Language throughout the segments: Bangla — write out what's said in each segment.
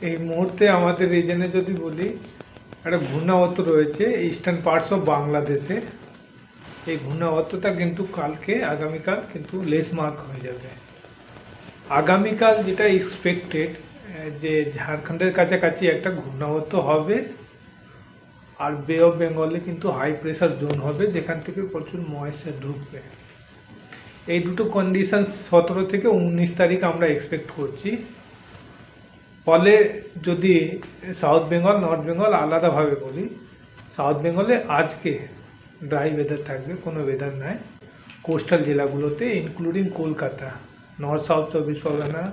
এই মুহূর্তে আমাদের রিজনে যদি বলি একটা ঘূর্ণাবর্ত রয়েছে ইস্টার্ন পার্টস অফ বাংলাদেশে। এই ঘূর্ণাবর্তটা কিন্তু আগামীকাল কিন্তু লেস মার্ক হয়ে যাবে। আগামীকাল যেটা এক্সপেক্টেড যে ঝাড়খণ্ডের কাছাকাছি একটা ঘূর্ণাবর্ত হবে, আর বে অফ বেঙ্গলে কিন্তু হাই প্রেসার জোন হবে যেখান থেকে প্রচুর ময়েশ্চার ঢুকবে। এই দুটো কন্ডিশন 17 থেকে 19 তারিখ আমরা এক্সপেক্ট করছি। ফলে যদি সাউথ বেঙ্গল নর্থ বেঙ্গল আলাদাভাবে বলি, সাউথ বেঙ্গলে আজকে ড্রাই ওয়েদার থাকবে, কোনো ওয়েদার নাই কোস্টাল জেলাগুলোতে including Kolkata, north south 24 Pargana,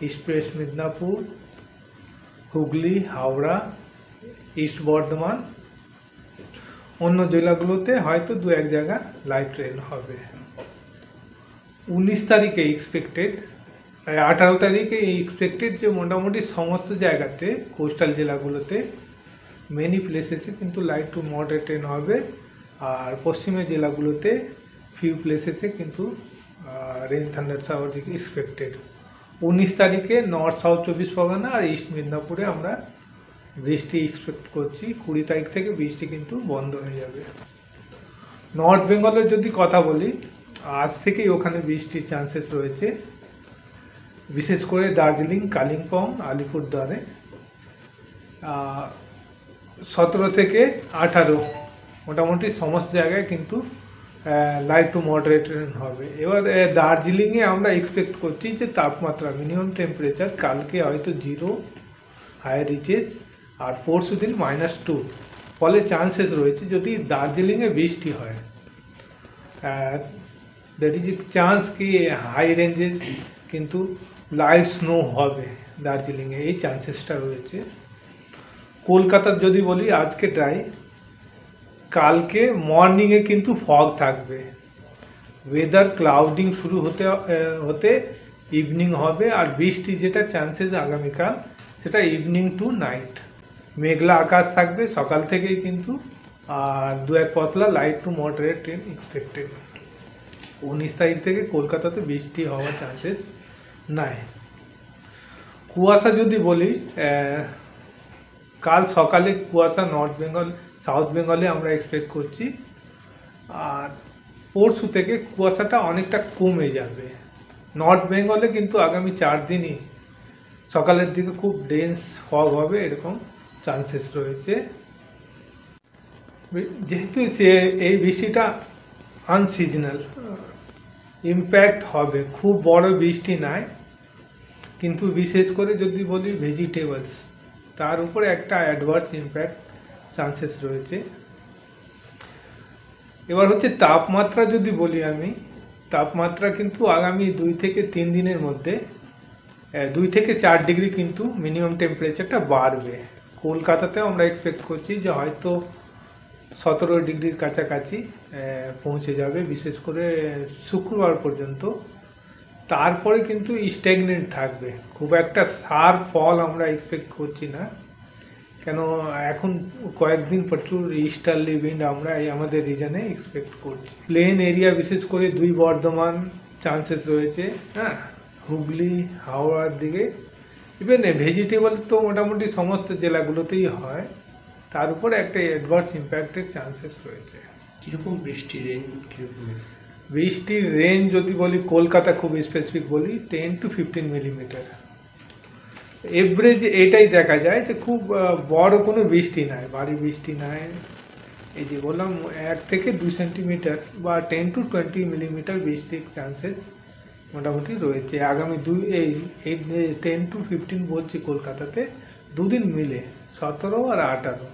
east West Midnapore, Hooghly, Howrah, east Bardhaman, অন্য জেলাগুলোতে হয়তো দু এক জায়গা লাইট রেন হবে। 19 তারিখে এক্সপেক্টেড, 18 তারিখে এক্সপেক্টেড যে মোটামুটি সমস্ত জায়গাতে কোস্টাল জেলাগুলোতে মেনি প্লেসেসে কিন্তু লাইট টু মডারেট রেন হবে, আর পশ্চিমের জেলাগুলোতে ফিউ প্লেসেসে কিন্তু রেন থান্ডার শাওয়ার এক্সপেক্টেড। 19 তারিখে নর্থ সাউথ 24 পরগনা আর ইস্ট মিদনাপুরে আমরা বৃষ্টি এক্সপেক্ট করছি। 20 তারিখ থেকে বৃষ্টি কিন্তু বন্ধ হয়ে যাবে। নর্থ বেঙ্গলের যদি কথা বলি, আজ থেকেই ওখানে বৃষ্টির চান্সেস রয়েছে, বিশেষ করে দার্জিলিং, কালিম্পং, আলিপুরদুয়ারে। 17 থেকে 18 মোটামুটি সমস্ত জায়গায় কিন্তু লাইট টু মডারেট রেন হবে। এবার দার্জিলিংয়ে আমরা এক্সপেক্ট করছি যে তাপমাত্রা মিনিমাম টেম্পারেচার কালকে হয়তো 0 হায়ার রিচেস, আর পরশু দিন -2। ফলে চান্সেস রয়েছে যদি দার্জিলিংয়ে বৃষ্টি হয়, দ্যাট ইজ চান্স কি হাই রেঞ্জে কিন্তু লাইট স্নো হবে দার্জিলিংয়ে, এই চান্সেসটা রয়েছে। কলকাতার যদি বলি আজকে ড্রাই, কালকে মর্নিংয়ে কিন্তু ফগ থাকবে, ওয়েদার ক্লাউডিং শুরু হতে ইভিনিং হবে, আর বৃষ্টি যেটা চান্সেস আগামীকাল সেটা ইভিনিং টু নাইট। মেঘলা আকাশ থাকবে সকাল থেকেই কিন্তু, আর দু এক পশলা light to moderate rain expected. 19 তারিখ থেকে কলকাতাতে বৃষ্টি হওয়ার চান্সেস নাই। কুয়াশা যদি বলি, কাল সকালে কুয়াশা নর্থ বেঙ্গল সাউথ বেঙ্গলে আমরা এক্সপেক্ট করছি, আর পরশু থেকে কুয়াশাটা অনেকটা কমে যাবে। নর্থ বেঙ্গলে কিন্তু আগামী 4 দিনই সকালের দিকে খুব ডেন্স ফগ হবে, এরকম চান্সেস রয়েছে। যেহেতু এই বৃষ্টিটা আনসিজনাল, ইম্প্যাক্ট হবে, খুব বড় বৃষ্টি নাই, কিন্তু বিশেষ করে যদি বলি ভেজিটেবলস, তার উপরে একটা অ্যাডভার্স ইম্প্যাক্ট চান্সেস রয়েছে। এবার হচ্ছে তাপমাত্রা যদি বলি আমি, তাপমাত্রা কিন্তু আগামী 2 থেকে 3 দিনের মধ্যে 2 থেকে 4 ডিগ্রি কিন্তু মিনিমাম টেম্পারেচারটা বাড়বে। কলকাতাতেও আমরা এক্সপেক্ট করছি যে হয়তো 17 ডিগ্রির কাছাকাছি পৌঁছে যাবে, বিশেষ করে শুক্রবার পর্যন্ত। তারপরে কিন্তু স্ট্যাগনেন্ট থাকবে, খুব একটা শার্প ফল আমরা এক্সপেক্ট করছি না, কেন এখন কয়েকদিন প্রচুর ইস্টার্লি উইন্ড আমরা আমাদের রিজনে এক্সপেক্ট করছি। প্লেন এরিয়া বিশেষ করে 2 বর্ধমান চান্সেস রয়েছে, হ্যাঁ, হুগলি, হাওড়ার দিকে। ইভেন ভেজিটেবল তো মোটামুটি সমস্ত জেলাগুলোতেই হয়, তার উপর একটা অ্যাডভার্স ইম্প্যাক্টের চান্সেস রয়েছে। কিরকম বৃষ্টির রেঞ্জ, কিরকম বৃষ্টির রেঞ্জ যদি বলি, কলকাতা খুব স্পেসিফিক বলি 10 to 15 মিলিমিটার। এভারেজ এটাই দেখা যায় যে খুব বড় কোনো বৃষ্টি নাই, ভারী বৃষ্টি নাই। এই যে বললাম 1 থেকে 2 সেন্টিমিটার বা 10 to 20 মিলিমিটার বৃষ্টির চান্সেস মোটামুটি রয়েছে আগামী 10 to 15 বলছি কলকাতাতে, দুদিন মিলে 17 আর 18।